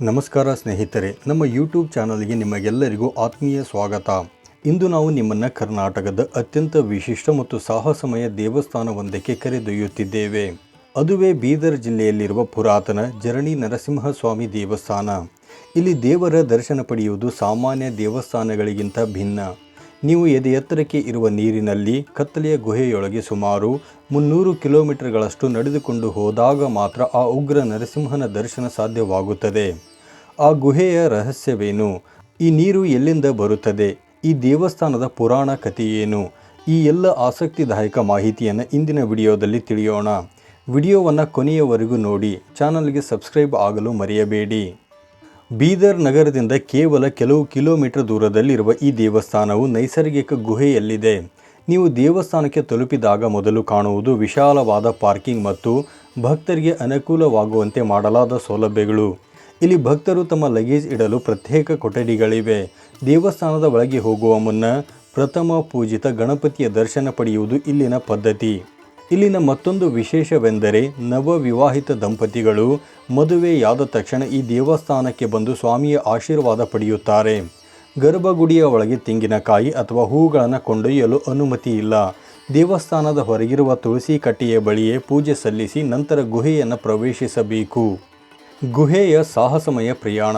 ನಮಸ್ಕಾರ ಸ್ನೇಹಿತರೆ, ನಮ್ಮ ಯೂಟ್ಯೂಬ್ ಚಾನಲ್ಗೆ ನಿಮಗೆಲ್ಲರಿಗೂ ಆತ್ಮೀಯ ಸ್ವಾಗತ. ಇಂದು ನಾವು ನಿಮ್ಮನ್ನು ಕರ್ನಾಟಕದ ಅತ್ಯಂತ ವಿಶಿಷ್ಟ ಮತ್ತು ಸಾಹಸಮಯ ದೇವಸ್ಥಾನವೊಂದಕ್ಕೆ ಕರೆದೊಯ್ಯುತ್ತಿದ್ದೇವೆ. ಅದುವೇ ಬೀದರ್ ಜಿಲ್ಲೆಯಲ್ಲಿರುವ ಪುರಾತನ ಜರಣಿ ನರಸಿಂಹಸ್ವಾಮಿ ದೇವಸ್ಥಾನ. ಇಲ್ಲಿ ದೇವರ ದರ್ಶನ ಪಡೆಯುವುದು ಸಾಮಾನ್ಯ ದೇವಸ್ಥಾನಗಳಿಗಿಂತ ಭಿನ್ನ. ನೀವು ಎದೆ ಎತ್ತರಕ್ಕೆ ಇರುವ ನೀರಿನಲ್ಲಿ ಕತ್ತಲೆಯ ಗುಹೆಯೊಳಗೆ ಸುಮಾರು 300 ಕಿಲೋಮೀಟರ್ಗಳಷ್ಟು ನಡೆದುಕೊಂಡು ಹೋದಾಗ ಮಾತ್ರ ಆ ಉಗ್ರ ನರಸಿಂಹನ ದರ್ಶನ ಸಾಧ್ಯವಾಗುತ್ತದೆ. ಆ ಗುಹೆಯ ರಹಸ್ಯವೇನು? ಈ ನೀರು ಎಲ್ಲಿಂದ ಬರುತ್ತದೆ? ಈ ದೇವಸ್ಥಾನದ ಪುರಾಣ ಕಥೆಯೇನು? ಈ ಎಲ್ಲ ಆಸಕ್ತಿದಾಯಕ ಮಾಹಿತಿಯನ್ನು ಇಂದಿನ ವಿಡಿಯೋದಲ್ಲಿ ತಿಳಿಯೋಣ. ವಿಡಿಯೋವನ್ನು ಕೊನೆಯವರೆಗೂ ನೋಡಿ. ಚಾನಲ್ಗೆ ಸಬ್ಸ್ಕ್ರೈಬ್ ಆಗಲು ಮರೆಯಬೇಡಿ. ಬೀದರ್ ನಗರದಿಂದ ಕೇವಲ ಕೆಲವು ಕಿಲೋಮೀಟರ್ ದೂರದಲ್ಲಿರುವ ಈ ದೇವಸ್ಥಾನವು ನೈಸರ್ಗಿಕ ಗುಹೆಯಲ್ಲಿದೆ. ನೀವು ದೇವಸ್ಥಾನಕ್ಕೆ ತಲುಪಿದಾಗ ಮೊದಲು ಕಾಣುವುದು ವಿಶಾಲವಾದ ಪಾರ್ಕಿಂಗ್ ಮತ್ತು ಭಕ್ತರಿಗೆ ಅನುಕೂಲವಾಗುವಂತೆ ಮಾಡಲಾದ ಸೌಲಭ್ಯಗಳು. ಇಲ್ಲಿ ಭಕ್ತರು ತಮ್ಮ ಲಗೇಜ್ ಇಡಲು ಪ್ರತ್ಯೇಕ ಕೊಠಡಿಗಳಿವೆ. ದೇವಸ್ಥಾನದ ಒಳಗೆ ಹೋಗುವ ಮುನ್ನ ಪ್ರಥಮ ಪೂಜಿತ ಗಣಪತಿಯ ದರ್ಶನ ಪಡೆಯುವುದು ಇಲ್ಲಿನ ಪದ್ಧತಿ. ಇಲ್ಲಿನ ಮತ್ತೊಂದು ವಿಶೇಷವೆಂದರೆ ನವವಿವಾಹಿತ ದಂಪತಿಗಳು ಮದುವೆಯಾದ ತಕ್ಷಣ ಈ ದೇವಸ್ಥಾನಕ್ಕೆ ಬಂದು ಸ್ವಾಮಿಯ ಆಶೀರ್ವಾದ ಪಡೆಯುತ್ತಾರೆ. ಗರ್ಭಗುಡಿಯ ಒಳಗೆ ತೆಂಗಿನಕಾಯಿ ಅಥವಾ ಹೂಗಳನ್ನು ಕೊಂಡೊಯ್ಯಲು ಅನುಮತಿ ಇಲ್ಲ. ದೇವಸ್ಥಾನದ ಹೊರಗಿರುವ ತುಳಸಿ ಕಟ್ಟೆಯ ಬಳಿಯೇ ಪೂಜೆ ಸಲ್ಲಿಸಿ ನಂತರ ಗುಹೆಯನ್ನು ಪ್ರವೇಶಿಸಬೇಕು. ಗುಹೆಯ ಸಾಹಸಮಯ ಪ್ರಯಾಣ.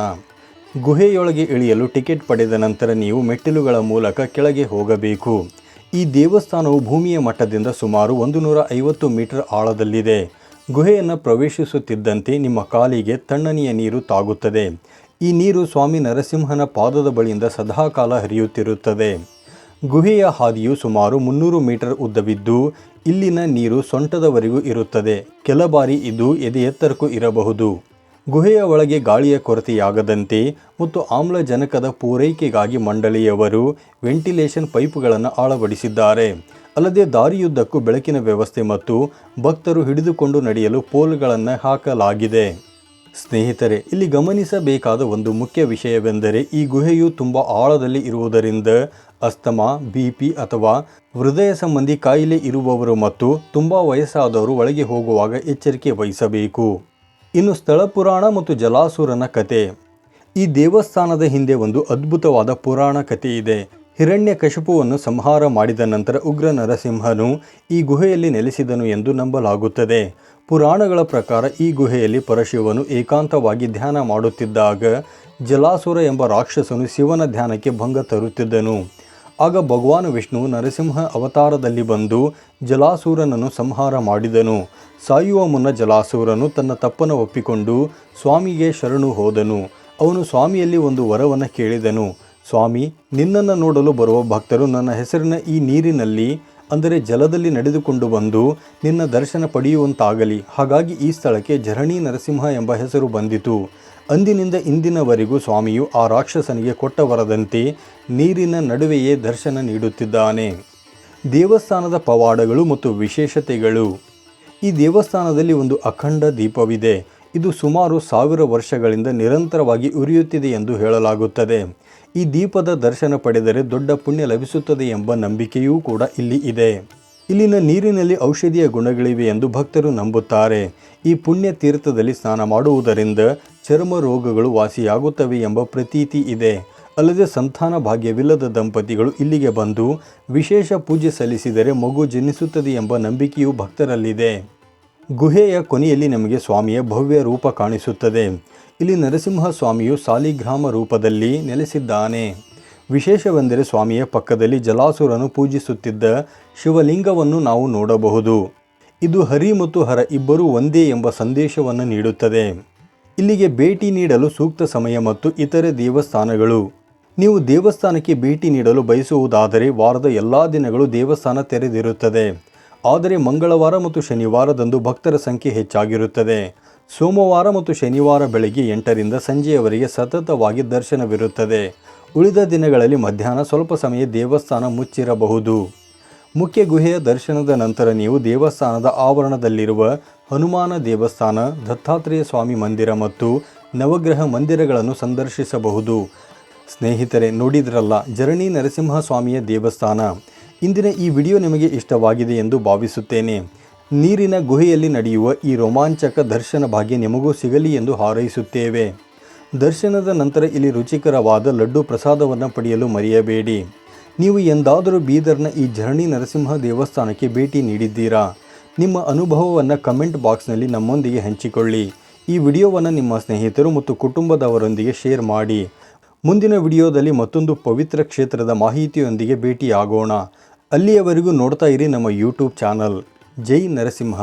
ಗುಹೆಯೊಳಗೆ ಇಳಿಯಲು ಟಿಕೆಟ್ ಪಡೆದ ನಂತರ ನೀವು ಮೆಟ್ಟಿಲುಗಳ ಮೂಲಕ ಕೆಳಗೆ ಹೋಗಬೇಕು. ಈ ದೇವಸ್ಥಾನವು ಭೂಮಿಯ ಮಟ್ಟದಿಂದ ಸುಮಾರು 150 ಮೀಟರ್ ಆಳದಲ್ಲಿದೆ. ಗುಹೆಯನ್ನು ಪ್ರವೇಶಿಸುತ್ತಿದ್ದಂತೆ ನಿಮ್ಮ ಕಾಲಿಗೆ ತಣ್ಣನೆಯ ನೀರು ತಾಗುತ್ತದೆ. ಈ ನೀರು ಸ್ವಾಮಿ ನರಸಿಂಹನ ಪಾದದ ಬಳಿಯಿಂದ ಸದಾಕಾಲ ಹರಿಯುತ್ತಿರುತ್ತದೆ. ಗುಹೆಯ ಹಾದಿಯು ಸುಮಾರು 300 ಮೀಟರ್ ಉದ್ದವಿದ್ದು ಇಲ್ಲಿನ ನೀರು ಸೊಂಟದವರೆಗೂ ಇರುತ್ತದೆ. ಕೆಲ ಬಾರಿ ಇದು ಎದೆ ಎತ್ತರಕ್ಕೂ ಇರಬಹುದು. ಗುಹೆಯ ಒಳಗೆ ಗಾಳಿಯ ಕೊರತೆಯಾಗದಂತೆ ಮತ್ತು ಆಮ್ಲಜನಕದ ಪೂರೈಕೆಗಾಗಿ ಮಂಡಳಿಯವರು ವೆಂಟಿಲೇಷನ್ ಪೈಪುಗಳನ್ನು ಅಳವಡಿಸಿದ್ದಾರೆ. ಅಲ್ಲದೆ ದಾರಿಯುದ್ದಕ್ಕೂ ಬೆಳಕಿನ ವ್ಯವಸ್ಥೆ ಮತ್ತು ಭಕ್ತರು ಹಿಡಿದುಕೊಂಡು ನಡೆಯಲು ಪೋಲ್ಗಳನ್ನು ಹಾಕಲಾಗಿದೆ. ಸ್ನೇಹಿತರೆ, ಇಲ್ಲಿ ಗಮನಿಸಬೇಕಾದ ಒಂದು ಮುಖ್ಯ ವಿಷಯವೆಂದರೆ ಈ ಗುಹೆಯು ತುಂಬ ಆಳದಲ್ಲಿ ಇರುವುದರಿಂದ ಅಸ್ತಮಾ, BP ಅಥವಾ ಹೃದಯ ಸಂಬಂಧಿ ಕಾಯಿಲೆ ಇರುವವರು ಮತ್ತು ತುಂಬ ವಯಸ್ಸಾದವರು ಒಳಗೆ ಹೋಗುವಾಗ ಎಚ್ಚರಿಕೆ ವಹಿಸಬೇಕು. ಇನ್ನು ಸ್ಥಳ ಪುರಾಣ ಮತ್ತು ಜಲಾಸುರನ ಕತೆ. ಈ ದೇವಸ್ಥಾನದ ಹಿಂದೆ ಒಂದು ಅದ್ಭುತವಾದ ಪುರಾಣ ಕಥೆ ಇದೆ. ಹಿರಣ್ಯಕಶಿಪುವನ್ನು ಸಂಹಾರ ಮಾಡಿದ ನಂತರ ಉಗ್ರ ನರಸಿಂಹನು ಈ ಗುಹೆಯಲ್ಲಿ ನೆಲೆಸಿದನು ಎಂದು ನಂಬಲಾಗುತ್ತದೆ. ಪುರಾಣಗಳ ಪ್ರಕಾರ ಈ ಗುಹೆಯಲ್ಲಿ ಪರಶಿವನು ಏಕಾಂತವಾಗಿ ಧ್ಯಾನ ಮಾಡುತ್ತಿದ್ದಾಗ ಜಲಾಸುರ ಎಂಬ ರಾಕ್ಷಸನು ಶಿವನ ಧ್ಯಾನಕ್ಕೆ ಭಂಗ ತರುತ್ತಿದ್ದನು. ಆಗ ಭಗವಾನ್ ವಿಷ್ಣು ನರಸಿಂಹ ಅವತಾರದಲ್ಲಿ ಬಂದು ಜಲಾಸುರನನ್ನು ಸಂಹಾರ ಮಾಡಿದನು. ಸಾಯುವ ಮುನ್ನ ಜಲಾಸುರನು ತನ್ನ ತಪ್ಪನ್ನು ಒಪ್ಪಿಕೊಂಡು ಸ್ವಾಮಿಗೆ ಶರಣು ಹೋದನು. ಅವನು ಸ್ವಾಮಿಯಲ್ಲಿ ಒಂದು ವರವನ್ನು ಕೇಳಿದನು. ಸ್ವಾಮಿ, ನಿನ್ನನ್ನು ನೋಡಲು ಬರುವ ಭಕ್ತರು ನನ್ನ ಹೆಸರಿನ ಈ ನೀರಿನಲ್ಲಿ ಅಂದರೆ ಜಲದಲ್ಲಿ ನಡೆದುಕೊಂಡು ಬಂದು ನಿನ್ನ ದರ್ಶನ ಪಡೆಯುವಂತಾಗಲಿ. ಹಾಗಾಗಿ ಈ ಸ್ಥಳಕ್ಕೆ ಜರಣಿ ನರಸಿಂಹ ಎಂಬ ಹೆಸರು ಬಂದಿತು. ಅಂದಿನಿಂದ ಇಂದಿನವರೆಗೂ ಸ್ವಾಮಿಯು ಆ ರಾಕ್ಷಸನಿಗೆ ಕೊಟ್ಟ ವರದಂತೆ ನೀರಿನ ನಡುವೆಯೇ ದರ್ಶನ ನೀಡುತ್ತಿದ್ದಾನೆ. ದೇವಸ್ಥಾನದ ಪವಾಡಗಳು ಮತ್ತು ವಿಶೇಷತೆಗಳು. ಈ ದೇವಸ್ಥಾನದಲ್ಲಿ ಒಂದು ಅಖಂಡ ದೀಪವಿದೆ. ಇದು ಸುಮಾರು 1000 ವರ್ಷಗಳಿಂದ ನಿರಂತರವಾಗಿ ಉರಿಯುತ್ತಿದೆ ಎಂದು ಹೇಳಲಾಗುತ್ತದೆ. ಈ ದೀಪದ ದರ್ಶನ ಪಡೆದರೆ ದೊಡ್ಡ ಪುಣ್ಯ ಲಭಿಸುತ್ತದೆ ಎಂಬ ನಂಬಿಕೆಯೂ ಕೂಡ ಇಲ್ಲಿ ಇದೆ. ಇಲ್ಲಿನ ನೀರಿನಲ್ಲಿ ಔಷಧೀಯ ಗುಣಗಳಿವೆ ಎಂದು ಭಕ್ತರು ನಂಬುತ್ತಾರೆ. ಈ ಪುಣ್ಯ ತೀರ್ಥದಲ್ಲಿ ಸ್ನಾನ ಮಾಡುವುದರಿಂದ ಚರ್ಮ ರೋಗಗಳು ವಾಸಿಯಾಗುತ್ತವೆ ಎಂಬ ಪ್ರತೀತಿ ಇದೆ. ಅಲ್ಲದೆ ಸಂತಾನ ಭಾಗ್ಯವಿಲ್ಲದ ದಂಪತಿಗಳು ಇಲ್ಲಿಗೆ ಬಂದು ವಿಶೇಷ ಪೂಜೆ ಸಲ್ಲಿಸಿದರೆ ಮಗು ಜನಿಸುತ್ತದೆ ಎಂಬ ನಂಬಿಕೆಯೂ ಭಕ್ತರಲ್ಲಿದೆ. ಗುಹೆಯ ಕೊನೆಯಲ್ಲಿ ನಮಗೆ ಸ್ವಾಮಿಯ ಭವ್ಯ ರೂಪ ಕಾಣಿಸುತ್ತದೆ. ಇಲ್ಲಿ ನರಸಿಂಹ ಸ್ವಾಮಿಯು ಸಾಲಿಗ್ರಾಮ ರೂಪದಲ್ಲಿ ನೆಲೆಸಿದ್ದಾನೆ. ವಿಶೇಷವೆಂದರೆ ಸ್ವಾಮಿಯ ಪಕ್ಕದಲ್ಲಿ ಜಲಾಸುರನು ಪೂಜಿಸುತ್ತಿದ್ದ ಶಿವಲಿಂಗವನ್ನು ನಾವು ನೋಡಬಹುದು. ಇದು ಹರಿ ಮತ್ತು ಹರ ಇಬ್ಬರೂ ಒಂದೇ ಎಂಬ ಸಂದೇಶವನ್ನು ನೀಡುತ್ತದೆ. ಇಲ್ಲಿಗೆ ಭೇಟಿ ನೀಡಲು ಸೂಕ್ತ ಸಮಯ ಮತ್ತು ಇತರೆ ದೇವಸ್ಥಾನಗಳು. ನೀವು ದೇವಸ್ಥಾನಕ್ಕೆ ಭೇಟಿ ನೀಡಲು ಬಯಸುವುದಾದರೆ ವಾರದ ಎಲ್ಲ ದಿನಗಳು ದೇವಸ್ಥಾನ ತೆರೆದಿರುತ್ತದೆ. ಆದರೆ ಮಂಗಳವಾರ ಮತ್ತು ಶನಿವಾರದಂದು ಭಕ್ತರ ಸಂಖ್ಯೆ ಹೆಚ್ಚಾಗಿರುತ್ತದೆ. ಸೋಮವಾರ ಮತ್ತು ಶನಿವಾರ ಬೆಳಗ್ಗೆ 8ರಿಂದ ಸಂಜೆಯವರೆಗೆ ಸತತವಾಗಿ ದರ್ಶನವಿರುತ್ತದೆ. ಉಳಿದ ದಿನಗಳಲ್ಲಿ ಮಧ್ಯಾಹ್ನ ಸ್ವಲ್ಪ ಸಮಯ ದೇವಸ್ಥಾನ ಮುಚ್ಚಿರಬಹುದು. ಮುಖ್ಯ ಗುಹೆಯ ದರ್ಶನದ ನಂತರ ನೀವು ದೇವಸ್ಥಾನದ ಆವರಣದಲ್ಲಿರುವ ಹನುಮಾನ ದೇವಸ್ಥಾನ, ದತ್ತಾತ್ರೇಯ ಸ್ವಾಮಿ ಮಂದಿರ ಮತ್ತು ನವಗ್ರಹ ಮಂದಿರಗಳನ್ನು ಸಂದರ್ಶಿಸಬಹುದು. ಸ್ನೇಹಿತರೆ, ನೋಡಿದ್ರಲ್ಲ ಜರಣಿ ನರಸಿಂಹ ಸ್ವಾಮಿಯ ದೇವಸ್ಥಾನ. ಇಂದಿನ ಈ ವಿಡಿಯೋ ನಿಮಗೆ ಇಷ್ಟವಾಗಿದೆ ಎಂದು ಭಾವಿಸುತ್ತೇನೆ. ನೀರಿನ ಗುಹೆಯಲ್ಲಿ ನಡೆಯುವ ಈ ರೋಮಾಂಚಕ ದರ್ಶನ ಭಾಗ್ಯ ನಿಮಗೂ ಸಿಗಲಿ ಎಂದು ಹಾರೈಸುತ್ತೇವೆ. ದರ್ಶನದ ನಂತರ ಇಲ್ಲಿ ರುಚಿಕರವಾದ ಲಡ್ಡು ಪ್ರಸಾದವನ್ನು ಪಡೆಯಲು ಮರೆಯಬೇಡಿ. ನೀವು ಎಂದಾದರೂ ಬೀದರ್ನ ಈ ಝರಣಿ ನರಸಿಂಹ ದೇವಸ್ಥಾನಕ್ಕೆ ಭೇಟಿ ನೀಡಿದ್ದೀರಾ? ನಿಮ್ಮ ಅನುಭವವನ್ನು ಕಮೆಂಟ್ ಬಾಕ್ಸ್ನಲ್ಲಿ ನಮ್ಮೊಂದಿಗೆ ಹಂಚಿಕೊಳ್ಳಿ. ಈ ವಿಡಿಯೋವನ್ನು ನಿಮ್ಮ ಸ್ನೇಹಿತರು ಮತ್ತು ಕುಟುಂಬದವರೊಂದಿಗೆ ಶೇರ್ ಮಾಡಿ. ಮುಂದಿನ ವಿಡಿಯೋದಲ್ಲಿ ಮತ್ತೊಂದು ಪವಿತ್ರ ಕ್ಷೇತ್ರದ ಮಾಹಿತಿಯೊಂದಿಗೆ ಭೇಟಿಯಾಗೋಣ. ಅಲ್ಲಿಯವರೆಗೂ ನೋಡ್ತಾ ಇರಿ ನಮ್ಮ ಯೂಟ್ಯೂಬ್ ಚಾನಲ್. ಜೈ ನರಸಿಂಹ.